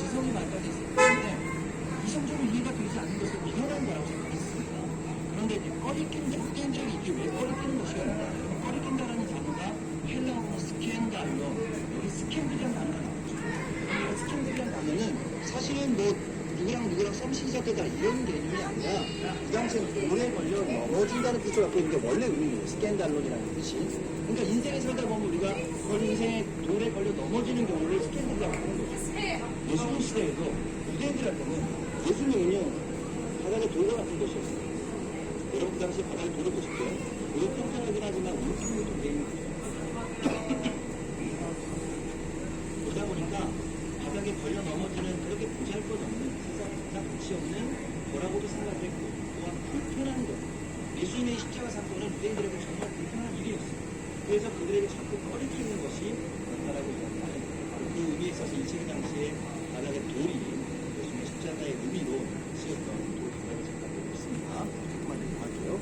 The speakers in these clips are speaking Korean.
이성이 발달돼 있기 때문에 이성적으로 이해가 되지 않는 것을 미련한 거라고 생각했습니다. 그런데 이제 꺼리낀다, 유대인들에게 이게 왜 꺼리끼는 것이었냐? 꺼리낀다라는 단어가 헬라어로 스캔달로, 여기 스캔들이라는 단어가 나오죠. 이 스캔들이라는 단어는 사실은 뭐 누구랑 썸 시작했다 이런 개념이 아니라 그 당시에 돌에 걸려 넘어진다는 뜻을 갖고 있는 게 원래 의미예요. 스캔달론이라는 뜻이. 그러니까 인생에 살다 보면 우리가 그 인생에 돌에 걸려 넘어지는 경우를 스캔들이라고 하는 거죠. 예수님 시대에도 유대인들한테는 예수님은요 바닥에 돌과 같은 것이었어요. 여러분 그 당시에 바닥에 돌을 보실게요. 우리 평평하긴 하지만 울퉁불퉁 되어 있는 거죠. 그러다 보니까 바닥에 걸려 넘어지는 그렇게 보잘것없는 세상에 가장 가치 없는 거라고도 생각을 했고 또한 불편한 것. 예수님의 십자가 사건은 유대인들에게 정말 불편한 일이었어요. 그래서 그들에게 자꾸 꺼리끼는 것이 그렇다라고 이야기하는 그 의미에 있어서 이 책 당시에 바닥에 돌이 예수님의 십자가의 의미로 쓰였던 돌 바닥을 생각하고 있습니다. 조금만 더 할게요.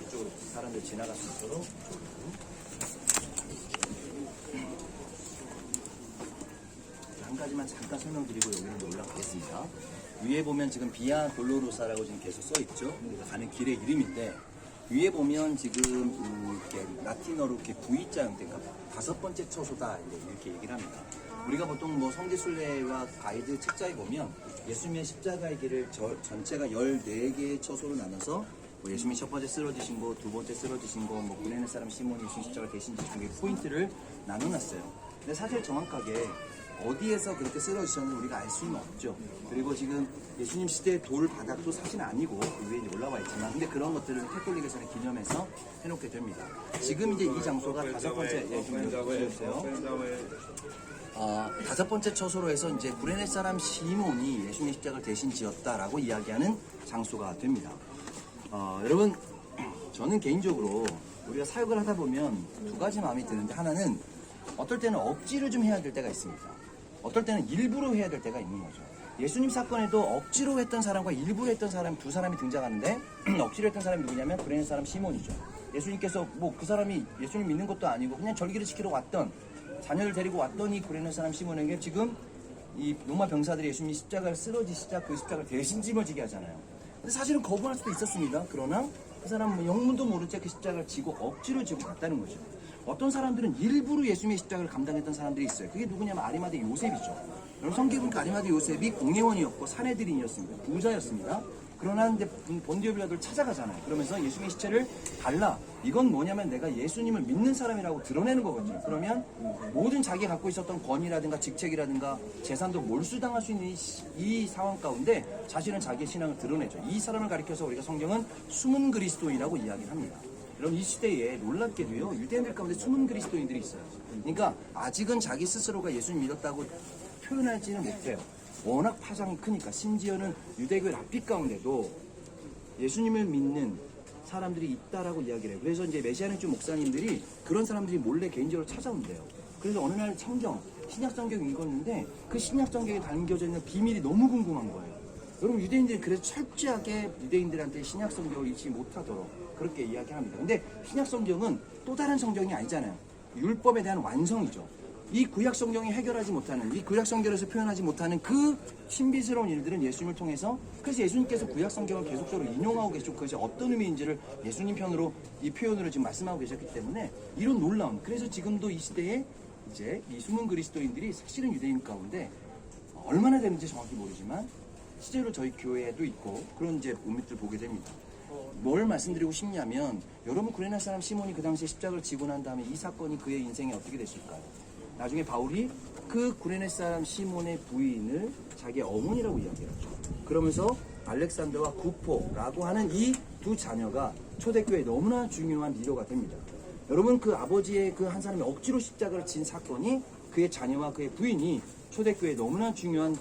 이쪽으로 사람들 지나갈 수 있도록 한 가지만 잠깐 설명드리고 여기는 올라가겠습니다. 위에 보면 지금 비아 돌로로사라고 지금 계속 써있죠. 가는 길의 이름인데 위에 보면 지금 이렇게 라틴어로 이렇게 V자 형태, 그러니까 5번째 처소다 이렇게 얘기를 합니다. 우리가 보통 뭐 성지순례와 가이드 책자에 보면 예수님의 십자가의 길을 전체가 14개의 처소로 나눠서 뭐 예수님이 첫 번째 쓰러지신 거, 두 번째 쓰러지신 거, 뭐 구레네 사람 시몬이 예수님 십자가를 대신 중에 포인트를 나눠놨어요. 근데 사실 정확하게 어디에서 그렇게 쓰러지셨는지 우리가 알 수는 없죠. 그리고 지금 예수님 시대의 돌 바닥도 사실 아니고 위에 올라와 있지만 근데 그런 것들을 캐톨릭에서는 기념해서 해놓게 됩니다. 지금 이제 이 장소가 5번째, 좀 보여주세요. 5번째 처소로 해서 이제 구레네 사람 시몬이 예수님의 십자가를 대신 지었다라고 이야기하는 장소가 됩니다. 여러분, 저는 개인적으로 우리가 사역을 하다 보면 두 가지 마음이 드는데 하나는 어떨 때는 억지로 좀 해야 될 때가 있습니다. 어떨 때는 일부러 해야 될 때가 있는 거죠. 예수님 사건에도 억지로 했던 사람과 일부러 했던 사람 두 사람이 등장하는데 억지로 했던 사람이 누구냐면 구레네 사람 시몬이죠. 예수님께서 뭐 그 사람이 예수님 믿는 것도 아니고 그냥 절기를 지키러 왔던 자녀를 데리고 왔더니 구레네 사람 시몬에게 지금 이 로마 병사들이 예수님이 십자가를 쓰러지시자 그 십자가를 대신 짊어지게 하잖아요. 근데 사실은 거부할 수도 있었습니다. 그러나 그 사람은 영문도 모른 채 그 십자가를 지고 억지로 지고 갔다는 거죠. 어떤 사람들은 일부러 예수님의 십자가를 감당했던 사람들이 있어요. 그게 누구냐면 아리마대 요셉이죠. 여러분 성경에 보니까 아리마대 요셉이 공회원이었고 사내들인이었습니다. 부자였습니다. 그러나 이제 본디오 빌라도를 찾아가잖아요. 그러면서 예수님의 시체를 달라. 이건 뭐냐면 내가 예수님을 믿는 사람이라고 드러내는 거거든요. 그러면 모든 자기가 갖고 있었던 권위라든가 직책이라든가 재산도 몰수당할 수 있는 이 상황 가운데 자신은 자기의 신앙을 드러내죠. 이 사람을 가리켜서 우리가 성경은 숨은 그리스도인이라고 이야기를 합니다. 여러분 이 시대에 놀랍게도요 유대인들 가운데 숨은 그리스도인들이 있어요. 그러니까 아직은 자기 스스로가 예수님 믿었다고 표현하지는 못해요. 워낙 파장이 크니까. 심지어는 유대교의 랍빛 가운데도 예수님을 믿는 사람들이 있다라고 이야기를 해요. 그래서 이제 메시아닉주 목사님들이 그런 사람들이 몰래 개인적으로 찾아온대요. 그래서 어느 날 성경, 신약 성경 읽었는데 그 신약 성경에 담겨져 있는 비밀이 너무 궁금한 거예요. 여러분 유대인들이 그래서 철저하게 유대인들한테 신약 성경을 읽지 못하도록 그렇게 이야기합니다. 근데 신약 성경은 또 다른 성경이 아니잖아요. 율법에 대한 완성이죠. 이 구약 성경이 해결하지 못하는, 이 구약 성경에서 표현하지 못하는 그 신비스러운 일들은 예수님을 통해서, 그래서 예수님께서 구약 성경을 계속적으로 인용하고 계시고 그것이 어떤 의미인지를 예수님 편으로 이 표현으로 지금 말씀하고 계셨기 때문에 이런 놀라운, 그래서 지금도 이 시대에 이제 이 숨은 그리스도인들이 사실은 유대인 가운데 얼마나 되는지 정확히 모르지만 실제로 저희 교회에도 있고 그런 이제 몸들을 보게 됩니다. 뭘 말씀드리고 싶냐면 여러분 구레네 사람 시몬이 그 당시에 십자가를 지고 난 다음에 이 사건이 그의 인생에 어떻게 됐을까요? 나중에 바울이 그 구레네 사람 시몬의 부인을 자기의 어머니라고 이야기하죠. 그러면서 알렉산더와 구포라고 하는 이 두 자녀가 초대교회에 너무나 중요한 리더가 됩니다. 여러분 그 아버지의 그 한 사람이 억지로 십자가를 진 사건이 그의 자녀와 그의 부인이 초대교회에 너무나 중요한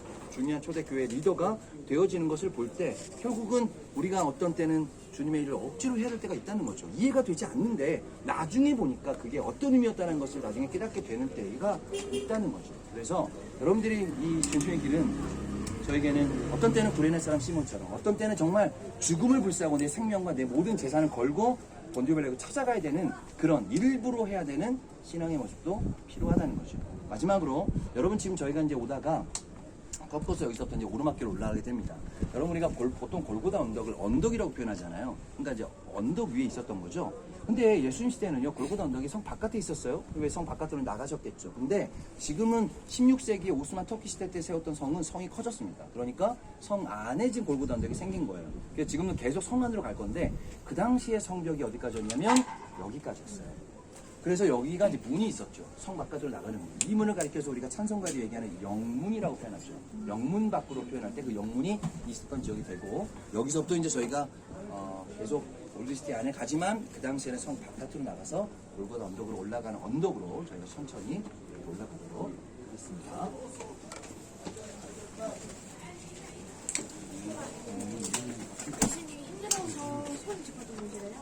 초대교회 리더가 되어지는 것을 볼 때 결국은 우리가 어떤 때는 주님의 일을 억지로 해야 될 때가 있다는 거죠. 이해가 되지 않는데 나중에 보니까 그게 어떤 의미였다는 것을 나중에 깨닫게 되는 때가 있다는 거죠. 그래서 여러분들이 이 주님의 길은 저에게는 어떤 때는 구레네 사람 시몬처럼 어떤 때는 정말 죽음을 불사하고 내 생명과 내 모든 재산을 걸고 본디벨레고 찾아가야 되는 그런 일부러 해야 되는 신앙의 모습도 필요하다는 거죠. 마지막으로 여러분 지금 저희가 이제 오다가 꺾어서 여기서부터 이제 오르막길로 올라가게 됩니다. 여러분 우리가 보통 골고다 언덕을 언덕이라고 표현하잖아요. 그러니까 이제 언덕 위에 있었던 거죠. 근데 예수님 시대는요 골고다 언덕이 성 바깥에 있었어요. 왜 성 바깥으로 나가셨겠죠. 근데 지금은 16세기 오스만 터키 시대 때 세웠던 성은 성이 커졌습니다. 그러니까 성 안에 지금 골고다 언덕이 생긴 거예요. 그래서 지금은 계속 성 안으로 갈 건데 그 당시에 성벽이 어디까지였냐면 여기까지였어요. 그래서 여기가 이제 문이 있었죠. 성 바깥으로 나가는 문. 이 문을 가리켜서 우리가 찬송가로 얘기하는 영문이라고 표현하죠. 영문 밖으로 표현할 때 그 영문이 있었던 지역이 되고 여기서부터 이제 저희가 계속 올드시티 안에 가지만 그 당시에는 성 바깥으로 나가서 골고다 언덕으로 올라가는 언덕으로 저희가 천천히 올라가도록 하겠습니다. 교수님이 힘들어서 손 짚어준 문제래요.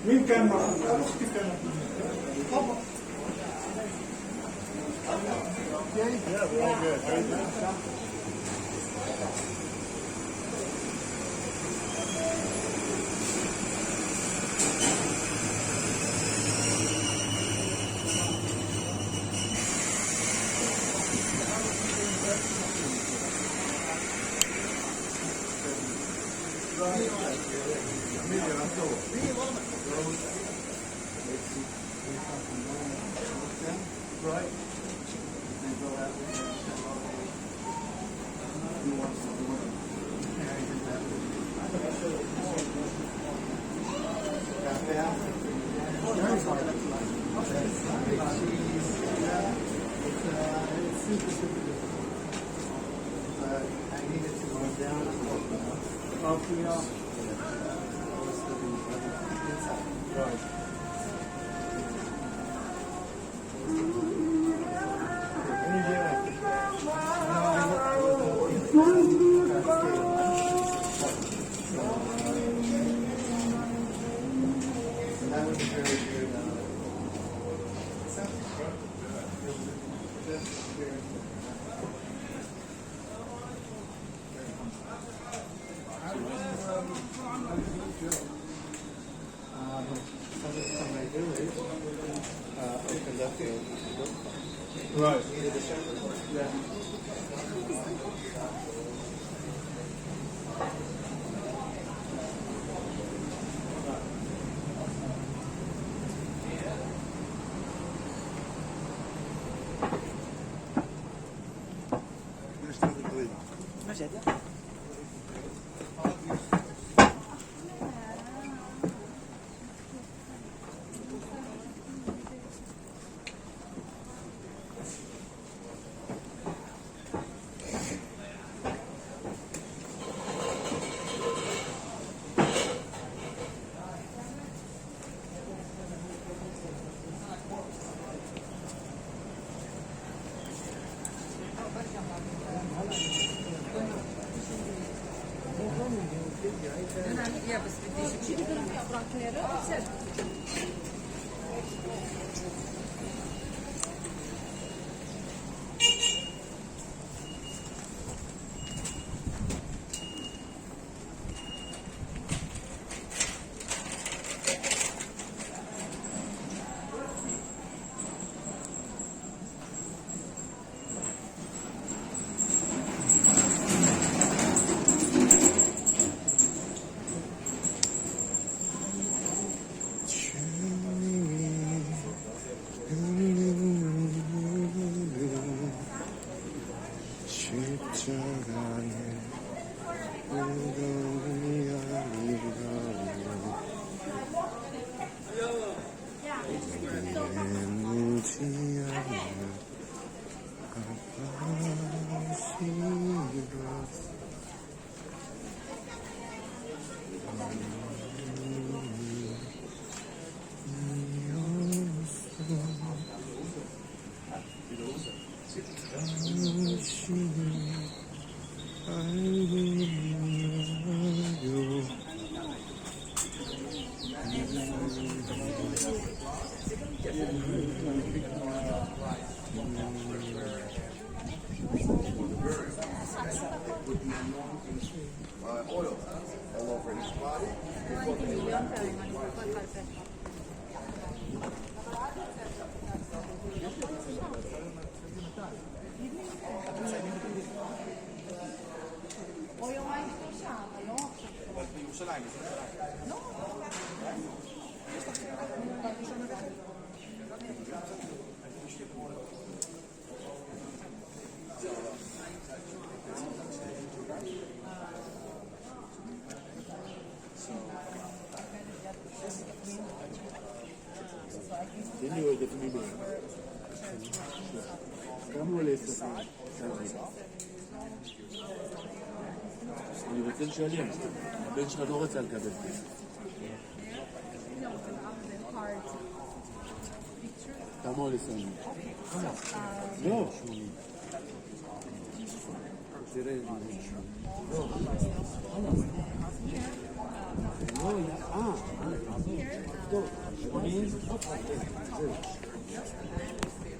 مين كان معه؟ كيف كان؟ Right. 십자가에 무덤이 아니라 묻지 않아 아파시라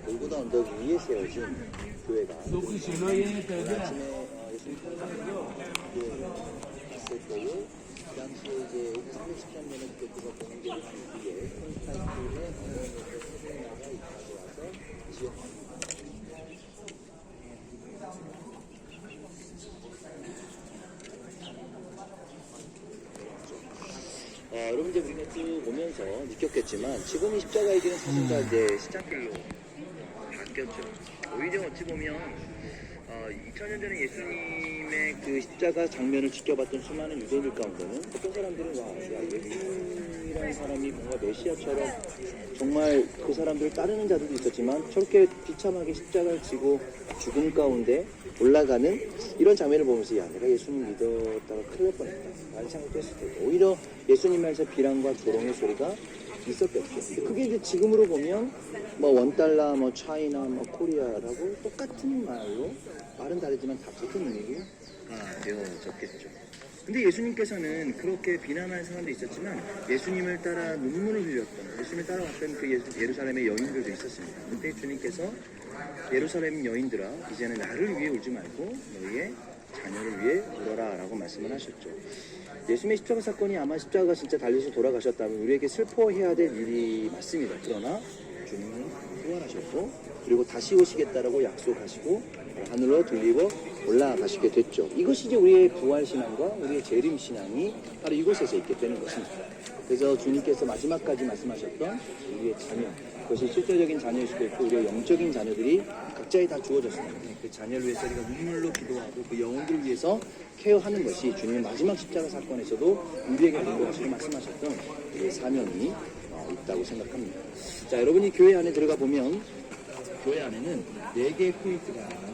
골고다 언덕 위에 세워진 교회가 아침에 예수님 있을 때에 그 당시에 이제 313년에 교회가 공개된 뒤에 콘스탄티노의 세세나가 가져와서 지역합니다. 여러분 이제 우리가 쭉 오면서 느꼈겠지만 지금이 십자가의 길은 사실 다 이제 시장길로 바뀌었죠. 오히려 어찌 보면 2000년 전에 예수님의 그 십자가 장면을 지켜봤던 수많은 유대인들 가운데는 어떤 사람들은 야 예수님이라는 사람이 뭔가 메시아처럼 정말 그 사람들을 따르는 자들도 있었지만 저렇게 비참하게 십자가를 지고 죽음 가운데 올라가는 이런 장면을 보면서 야 내가 예수님 믿었다가 큰일 날 뻔했다 라는 생각도 했을 때고 오히려 예수님에서 비난과 조롱의 소리가 있었겠죠. 그게 이제 지금으로 보면 뭐 $1, 뭐 차이나, 뭐 코리아라고 똑같은 말로 말은 다르지만 다 같은 의미로 되어졌겠죠. 근데 예수님께서는 그렇게 비난하는 사람도 있었지만 예수님을 따라 눈물을 흘렸던, 예수님을 따라왔던 그 예루살렘의 여인들도 있었습니다. 그때 주님께서 예루살렘 여인들아 이제는 나를 위해 울지 말고 너희의 자녀를 위해 울어라 라고 말씀을 하셨죠. 예수님의 십자가 사건이 아마 십자가가 진짜 달려서 돌아가셨다면 우리에게 슬퍼해야 될 일이 맞습니다. 그러나 주님은 부활하셨고 그리고 다시 오시겠다라고 약속하시고 하늘로 들리고 올라가시게 됐죠. 이것이 이제 우리의 부활신앙과 우리의 재림신앙이 바로 이곳에서 있게 되는 것입니다. 그래서 주님께서 마지막까지 말씀하셨던 우리의 자녀, 그것이 실제적인 자녀일 수도 있고 우리의 영적인 자녀들이 각자에 다 주어졌습니다. 그 자녀를 위해서 우리가 눈물로 기도하고 그 영혼들을 위해서 케어하는 것이 주님의 마지막 십자가 사건에서도 우리에게 공부하시고 말씀하셨던 우리의 사명이 있다고 생각합니다. 자, 여러분이 교회 안에 들어가 보면 교회 안에는 4개의 포인트가 나눠져